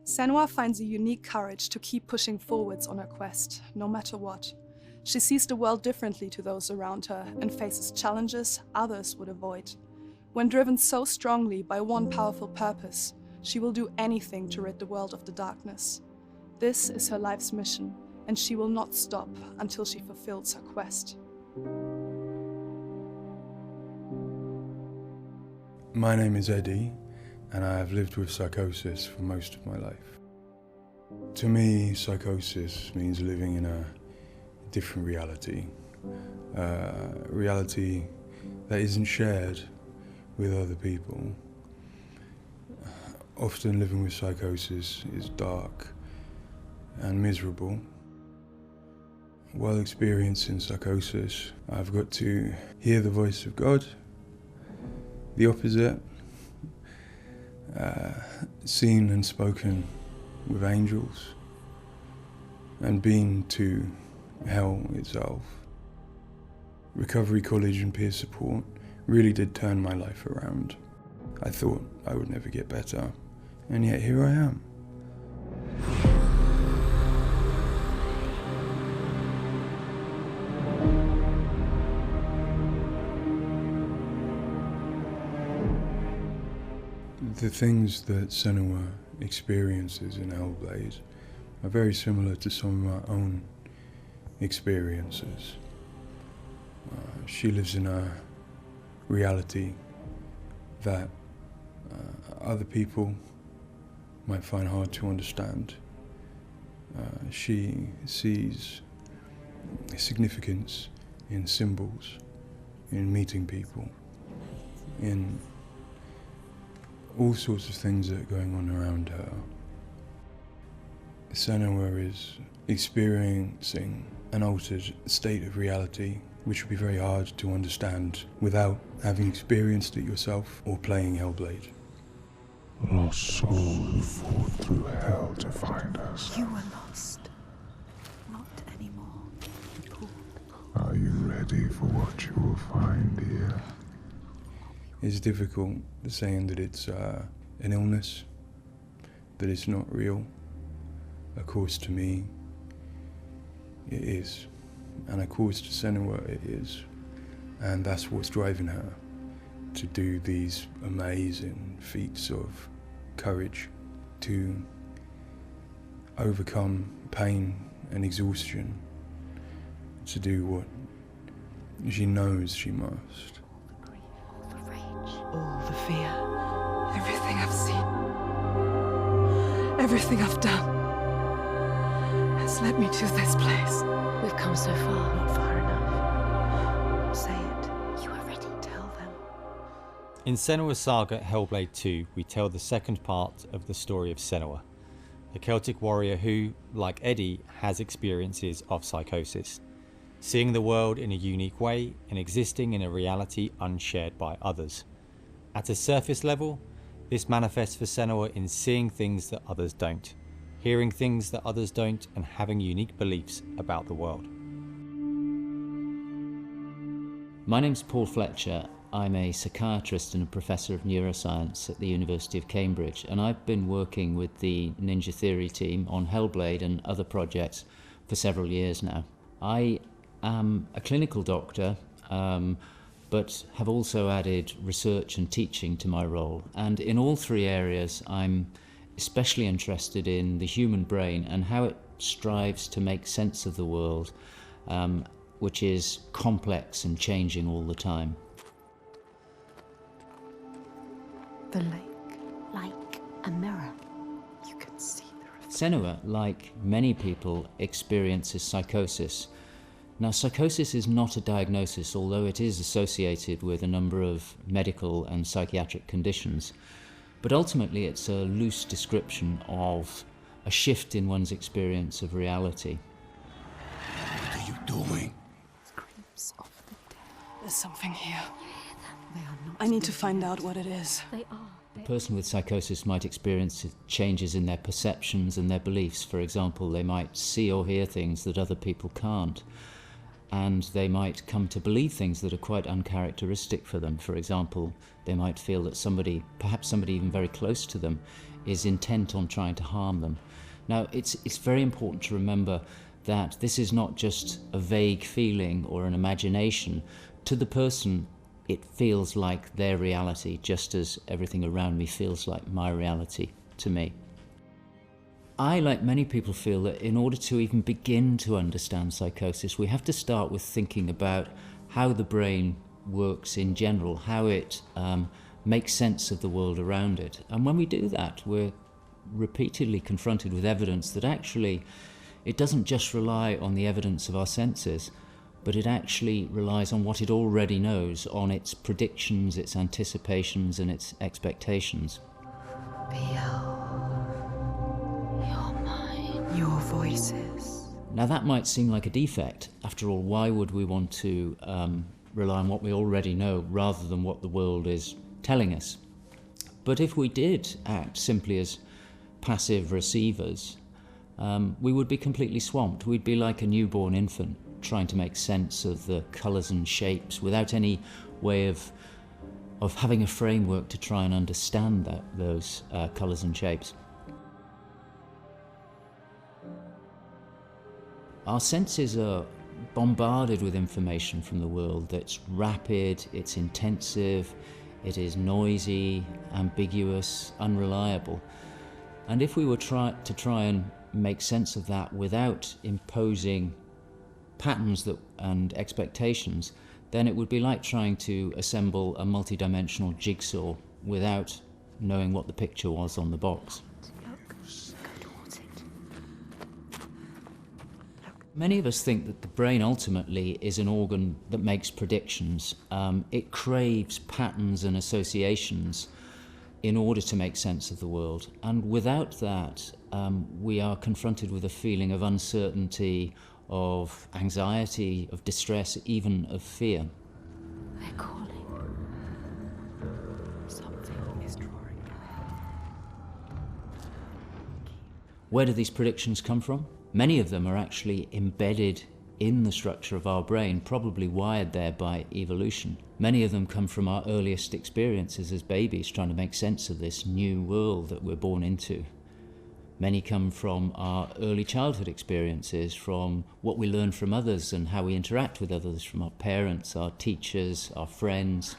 Senua finds a unique courage to keep pushing forwards on her quest, no matter what. She sees the world differently to those around her and faces challenges others would avoid. When driven so strongly by one powerful purpose, she will do anything to rid the world of the darkness. This is her life's mission, and she will not stop until she fulfills her quest. My name is Eddie, and I have lived with psychosis for most of my life. To me, psychosis means living in a different reality, a reality that isn't shared with other people. Often living with psychosis is dark and miserable. While experiencing psychosis, I've got to hear the voice of God, the opposite, seen and spoken with angels, and been to hell itself. Recovery college and peer support really did turn my life around. I thought I would never get better, and yet here I am. The things that Senua experiences in Hellblade are very similar to some of my own experiences. She lives in a reality that other people might find hard to understand. She sees significance in symbols, in meeting people, in all sorts of things that are going on around her. Senua is experiencing an altered state of reality which would be very hard to understand without having experienced it yourself or playing Hellblade. Lost soul who fought through hell to find us. You were lost. Not anymore. Paul. Are you ready for what you will find here? It's difficult saying that it's an illness, that it's not real. Of course, to me, it is. And of course, to Senua, it is. And that's what's driving her to do these amazing feats of courage, to overcome pain and exhaustion, to do what she knows she must. All the fear. Everything I've seen, everything I've done, has led me to this place. We've come so far, not far enough. Say it. You are ready. Tell them. In Senua's saga Hellblade 2, we tell the second part of the story of Senua, a Celtic warrior who, like Eddie, has experiences of psychosis, seeing the world in a unique way and existing in a reality unshared by others. At a surface level, this manifests for Senua in seeing things that others don't, hearing things that others don't, and having unique beliefs about the world. My name's Paul Fletcher. I'm a psychiatrist and a professor of neuroscience at the University of Cambridge, and I've been working with the Ninja Theory team on Hellblade and other projects for several years now. I am a clinical doctor, but have also added research and teaching to my role. And in all three areas, I'm especially interested in the human brain and how it strives to make sense of the world, which is complex and changing all the time. The lake, like a mirror. You can see the reflection. Senua, like many people, experiences psychosis. Now, psychosis is not a diagnosis, although it is associated with a number of medical and psychiatric conditions. But ultimately, it's a loose description of a shift in one's experience of reality. What are you doing? Screams of the dead. There's something here. They are not. I need to find out what it is. They are. A person with psychosis might experience changes in their perceptions and their beliefs. For example, they might see or hear things that other people can't. And they might come to believe things that are quite uncharacteristic for them. For example, they might feel that somebody, perhaps somebody even very close to them, is intent on trying to harm them. Now, it's very important to remember that this is not just a vague feeling or an imagination. To the person, it feels like their reality, just as everything around me feels like my reality to me. I, like many people, feel that in order to even begin to understand psychosis, we have to start with thinking about how the brain works in general, how it makes sense of the world around it. And when we do that, we're repeatedly confronted with evidence that actually it doesn't just rely on the evidence of our senses, but it actually relies on what it already knows, on its predictions, its anticipations, and its expectations. Your voices. Now that might seem like a defect. After all, why would we want to rely on what we already know rather than what the world is telling us? But if we did act simply as passive receivers, we would be completely swamped. We'd be like a newborn infant trying to make sense of the colours and shapes without any way of having a framework to try and understand those colours and shapes. Our senses are bombarded with information from the world that's rapid, it's intensive, it is noisy, ambiguous, unreliable. And if we were to try and make sense of that without imposing patterns and expectations, then it would be like trying to assemble a multi-dimensional jigsaw without knowing what the picture was on the box. Many of us think that the brain ultimately is an organ that makes predictions. It craves patterns and associations in order to make sense of the world. And without that, we are confronted with a feeling of uncertainty, of anxiety, of distress, even of fear. They're calling. Something is drawing near. Where do these predictions come from? Many of them are actually embedded in the structure of our brain, probably wired there by evolution. Many of them come from our earliest experiences as babies, trying to make sense of this new world that we're born into. Many come from our early childhood experiences, from what we learn from others and how we interact with others, from our parents, our teachers, our friends.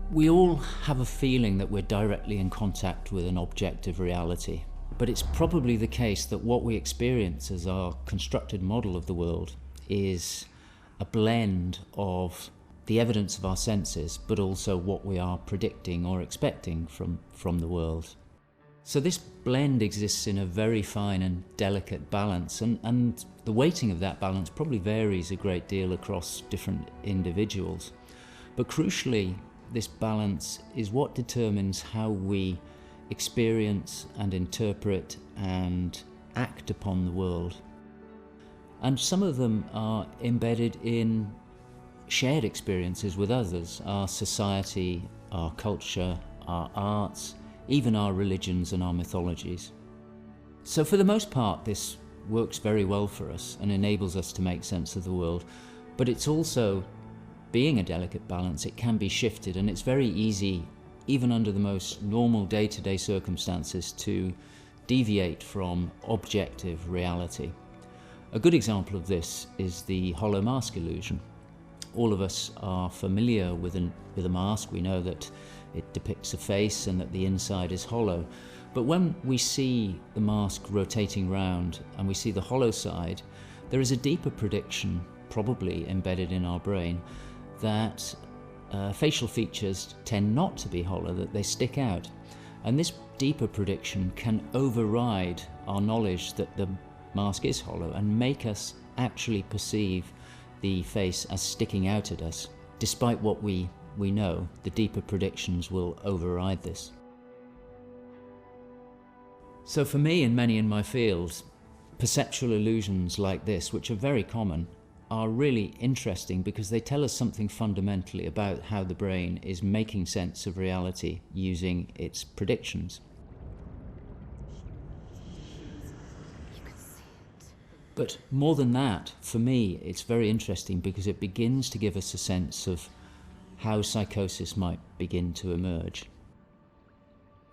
We all have a feeling that we're directly in contact with an objective reality, but it's probably the case that what we experience as our constructed model of the world is a blend of the evidence of our senses, but also what we are predicting or expecting from the world. So this blend exists in a very fine and delicate balance, and the weighting of that balance probably varies a great deal across different individuals. But crucially, this balance is what determines how we experience and interpret and act upon the world. And some of them are embedded in shared experiences with others, our society, our culture, our arts, even our religions and our mythologies. So for the most part, this works very well for us and enables us to make sense of the world, but it's also, being a delicate balance, it can be shifted, and it's very easy, even under the most normal day-to-day circumstances, to deviate from objective reality. A good example of this is the hollow mask illusion. All of us are familiar with a mask. We know that it depicts a face and that the inside is hollow. But when we see the mask rotating round and we see the hollow side, there is a deeper prediction, probably embedded in our brain, that facial features tend not to be hollow, that they stick out. And this deeper prediction can override our knowledge that the mask is hollow and make us actually perceive the face as sticking out at us. Despite what we know, the deeper predictions will override this. So for me and many in my field, perceptual illusions like this, which are very common, are really interesting because they tell us something fundamentally about how the brain is making sense of reality using its predictions. You can see it. But more than that, for me, it's very interesting because it begins to give us a sense of how psychosis might begin to emerge.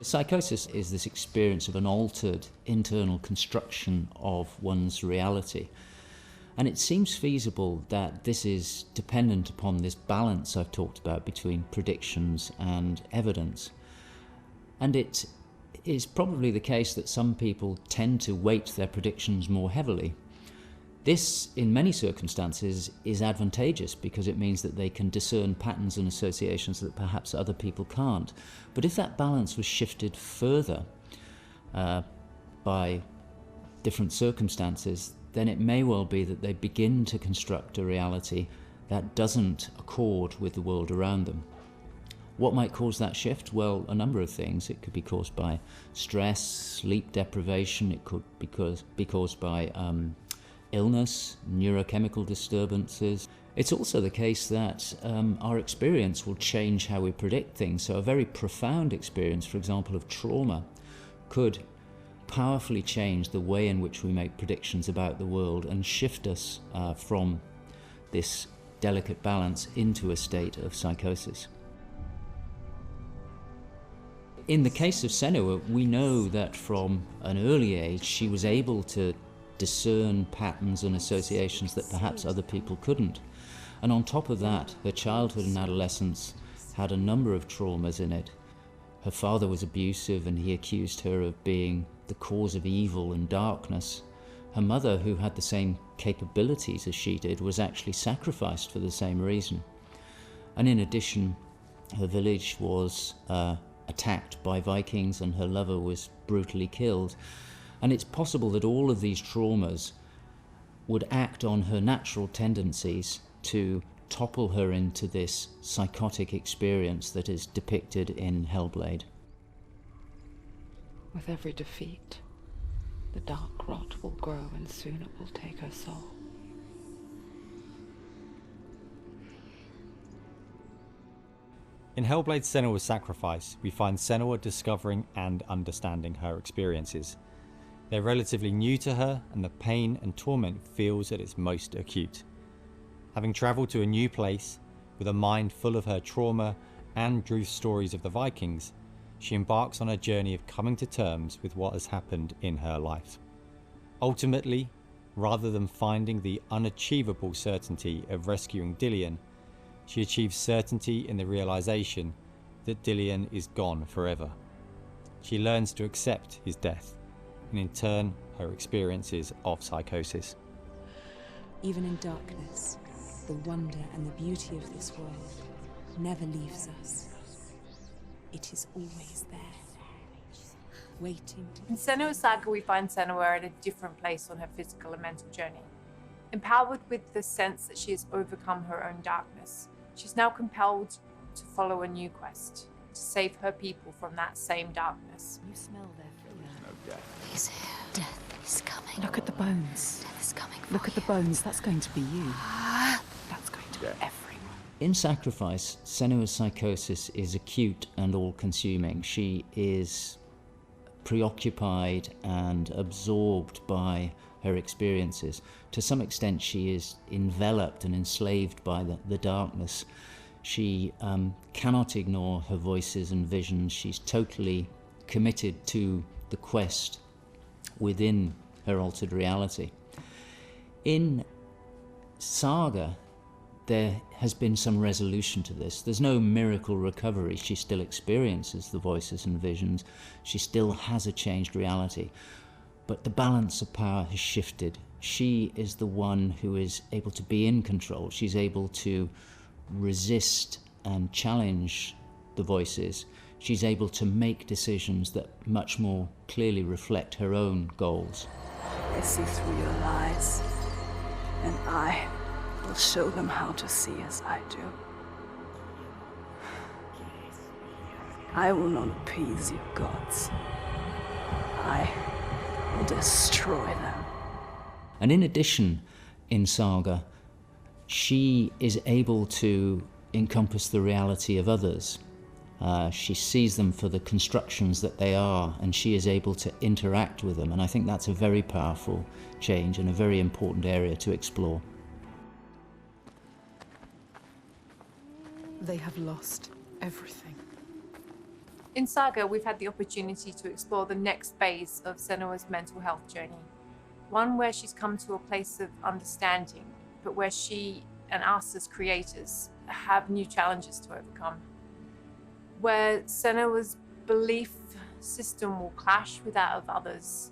Psychosis is this experience of an altered internal construction of one's reality. And it seems feasible that this is dependent upon this balance I've talked about between predictions and evidence. And it is probably the case that some people tend to weight their predictions more heavily. This, in many circumstances, is advantageous because it means that they can discern patterns and associations that perhaps other people can't. But if that balance was shifted further by different circumstances, then it may well be that they begin to construct a reality that doesn't accord with the world around them. What might cause that shift? Well, a number of things. It could be caused by stress, sleep deprivation. It could be caused by illness, neurochemical disturbances. It's also the case that our experience will change how we predict things. So a very profound experience, for example, of trauma, could powerfully change the way in which we make predictions about the world and shift us from this delicate balance into a state of psychosis. In the case of Senua, we know that from an early age she was able to discern patterns and associations that perhaps other people couldn't. And on top of that, her childhood and adolescence had a number of traumas in it. Her father was abusive and he accused her of being the cause of evil and darkness. Her mother, who had the same capabilities as she did, was actually sacrificed for the same reason. And in addition, her village was attacked by Vikings and her lover was brutally killed. And it's possible that all of these traumas would act on her natural tendencies to topple her into this psychotic experience that is depicted in Hellblade. With every defeat, the dark rot will grow and soon it will take her soul. In Hellblade Senua's Sacrifice, we find Senua discovering and understanding her experiences. They're relatively new to her, and the pain and torment feels at its most acute. Having travelled to a new place, with a mind full of her trauma and Druth's stories of the Vikings, she embarks on a journey of coming to terms with what has happened in her life. Ultimately, rather than finding the unachievable certainty of rescuing Dillion, she achieves certainty in the realization that Dillion is gone forever. She learns to accept his death, and in turn, her experiences of psychosis. Even in darkness, the wonder and the beauty of this world never leaves us. It is always there, waiting to... In Senua's Saga, we find Senua at a different place on her physical and mental journey. Empowered with the sense that she has overcome her own darkness, she's now compelled to follow a new quest, to save her people from that same darkness. You smell their fear. He's here. Death is coming. Look at the bones. Death is coming for Look at the you. bones. That's going to be you. That's going to be everyone. In Sacrifice, Senua's psychosis is acute and all-consuming. She is preoccupied and absorbed by her experiences. To some extent, she is enveloped and enslaved by the darkness. She cannot ignore her voices and visions. She's totally committed to the quest within her altered reality. In Saga, there has been some resolution to this. There's no miracle recovery. She still experiences the voices and visions. She still has a changed reality. But the balance of power has shifted. She is the one who is able to be in control. She's able to resist and challenge the voices. She's able to make decisions that much more clearly reflect her own goals. They see through your lies, and I will show them how to see as I do. I will not appease your gods. I will destroy them. And in addition, in Saga, she is able to encompass the reality of others. She sees them for the constructions that they are, and she is able to interact with them. And I think that's a very powerful change and a very important area to explore. They have lost everything. In Saga, we've had the opportunity to explore the next phase of Senua's mental health journey. One where she's come to a place of understanding, but where she and us as creators have new challenges to overcome. Where Senua's belief system will clash with that of others.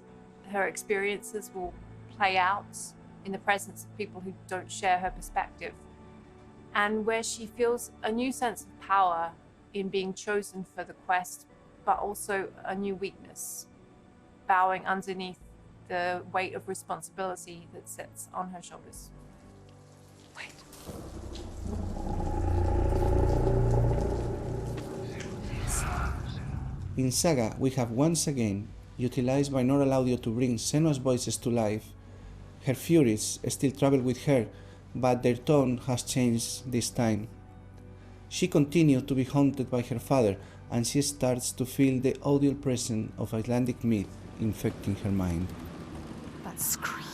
Her experiences will play out in the presence of people who don't share her perspective. And where she feels a new sense of power in being chosen for the quest, but also a new weakness, bowing underneath the weight of responsibility that sits on her shoulders. Wait. In Saga, we have once again utilized binaural audio to bring Senua's voices to life. Her furies still travel with her, but their tone has changed this time. She continues to be haunted by her father, and she starts to feel the audible presence of Icelandic myth infecting her mind. That scream.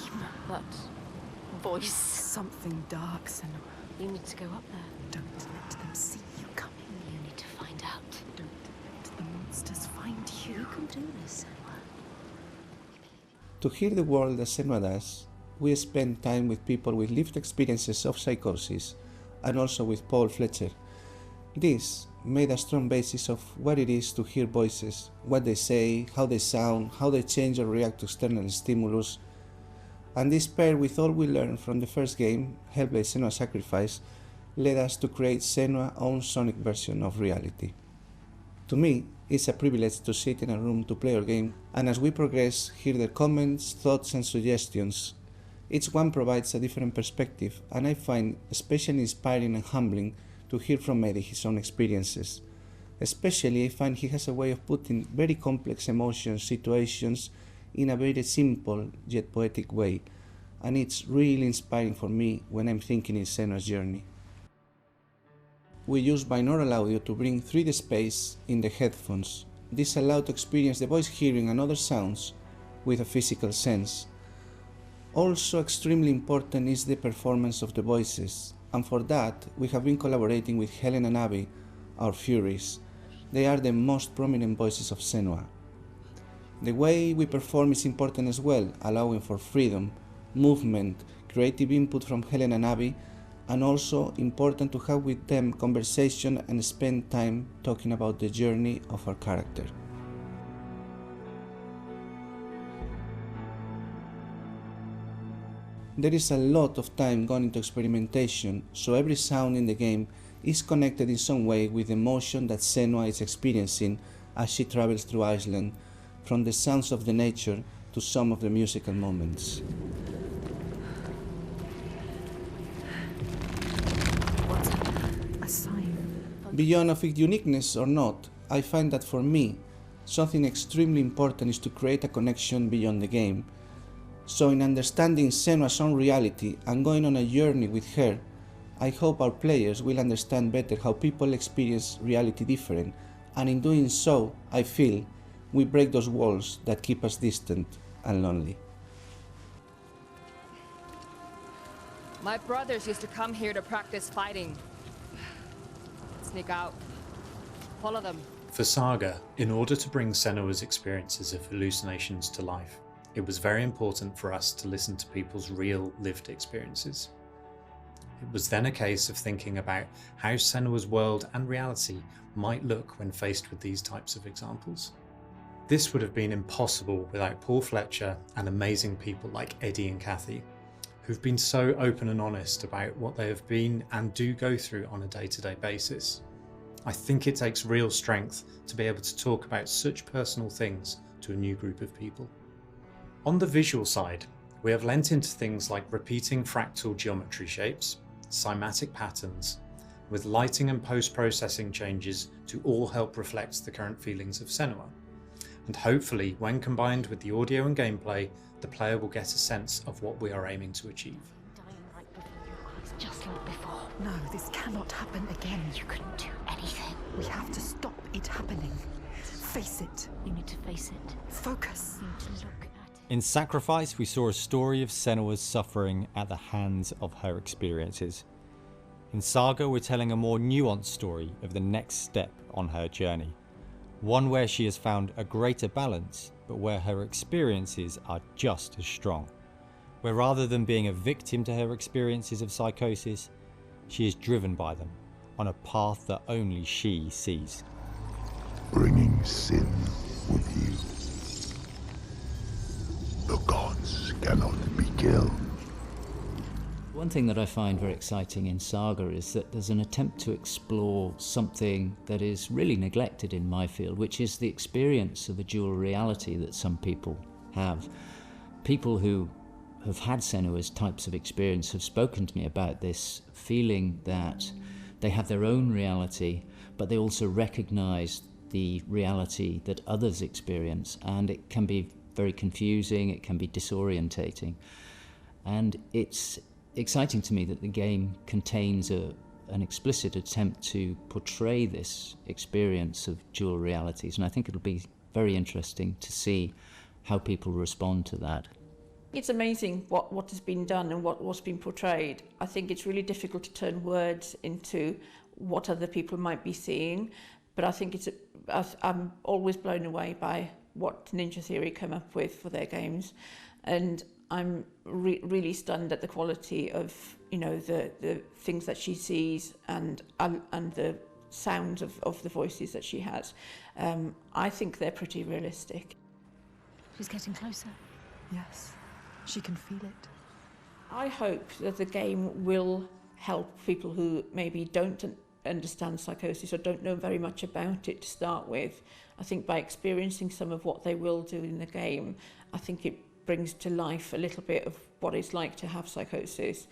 That voice. Something dark, Senua. You need to go up there. Don't let them see you coming. You need to find out. Don't let the monsters find you. You can do this, Senua. To hear the world as Senua does, we spend time with people with lived experiences of psychosis, and also with Paul Fletcher. This made a strong basis of what it is to hear voices, what they say, how they sound, how they change or react to external stimulus, and this paired with all we learned from the first game, Hellblade: Senua's Sacrifice, led us to create Senua's own sonic version of reality. To me, it's a privilege to sit in a room to play our game, and as we progress, hear their comments, thoughts and suggestions. Each one provides a different perspective, and I find especially inspiring and humbling to hear from Eddie his own experiences. Especially, I find he has a way of putting very complex emotions, situations in a very simple yet poetic way, and it's really inspiring for me when I'm thinking in Senua's journey. We use binaural audio to bring 3D space in the headphones. This allows to experience the voice hearing and other sounds with a physical sense. Also extremely important is the performance of the voices, and for that we have been collaborating with Helen and Abby, our Furies. They are the most prominent voices of Senua. The way we perform is important as well, allowing for freedom, movement, creative input from Helen and Abby, and also important to have with them conversation and spend time talking about the journey of our character. There is a lot of time gone into experimentation, so every sound in the game is connected in some way with the emotion that Senua is experiencing as she travels through Iceland, from the sounds of the nature to some of the musical moments. What's a sign? Beyond of its uniqueness or not, I find that for me, something extremely important is to create a connection beyond the game. So in understanding Senua's own reality and going on a journey with her, I hope our players will understand better how people experience reality different, and in doing so, I feel, we break those walls that keep us distant and lonely. My brothers used to come here to practice fighting. Sneak out. Follow them. For Saga, in order to bring Senua's experiences of hallucinations to life, it was very important for us to listen to people's real lived experiences. It was then a case of thinking about how Senua's world and reality might look when faced with these types of examples. This would have been impossible without Paul Fletcher and amazing people like Eddie and Kathy, who've been so open and honest about what they have been and do go through on a day-to-day basis. I think it takes real strength to be able to talk about such personal things to a new group of people. On the visual side, we have lent into things like repeating fractal geometry shapes, cymatic patterns, with lighting and post-processing changes to all help reflect the current feelings of Senua. And hopefully, when combined with the audio and gameplay, the player will get a sense of what we are aiming to achieve. Dying right before your eyes. just like before. No, this cannot happen again. You couldn't do anything. We have to stop it happening. Face it. You need to face it. Focus. You need to look at it. In Sacrifice, we saw a story of Senua's suffering at the hands of her experiences. In Saga, we're telling a more nuanced story of the next step on her journey. One where she has found a greater balance, but where her experiences are just as strong. Where rather than being a victim to her experiences of psychosis, she is driven by them on a path that only she sees. Bringing sin with you. The gods cannot be killed. One thing that I find very exciting in Saga is that there's an attempt to explore something that is really neglected in my field, which is the experience of a dual reality that some people have. People who have had Senua's types of experience have spoken to me about this feeling that they have their own reality, but they also recognize the reality that others experience, and it can be very confusing, it can be disorientating. And it's exciting to me that the game contains an explicit attempt to portray this experience of dual realities, and I think it'll be very interesting to see how people respond to that. It's amazing what has been done and what's been portrayed. I think it's really difficult to turn words into what other people might be seeing, but I think I'm always blown away by what Ninja Theory come up with for their games, and I'm really stunned at the quality of, you know, the things that she sees and the sounds of the voices that she has. I think they're pretty realistic. She's getting closer. Yes, she can feel it. I hope that the game will help people who maybe don't understand psychosis or don't know very much about it to start with. I think by experiencing some of what they will do in the game, I think it brings to life a little bit of what it's like to have psychosis,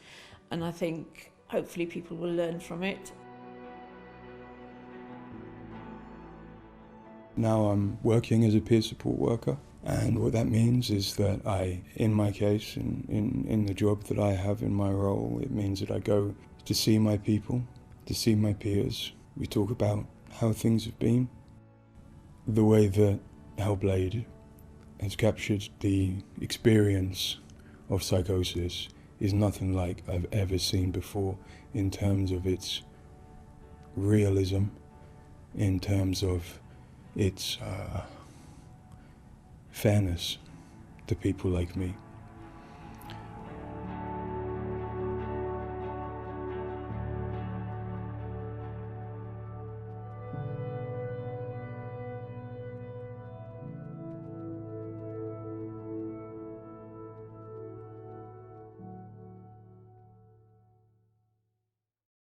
and I think hopefully people will learn from it. Now I'm working as a peer support worker, and what that means is that in my case, in the job that I have in my role, it means that I go to see my people, to see my peers. We talk about how things have been. The way that Hellblade has captured the experience of psychosis is nothing like I've ever seen before in terms of its realism, in terms of its fairness to people like me.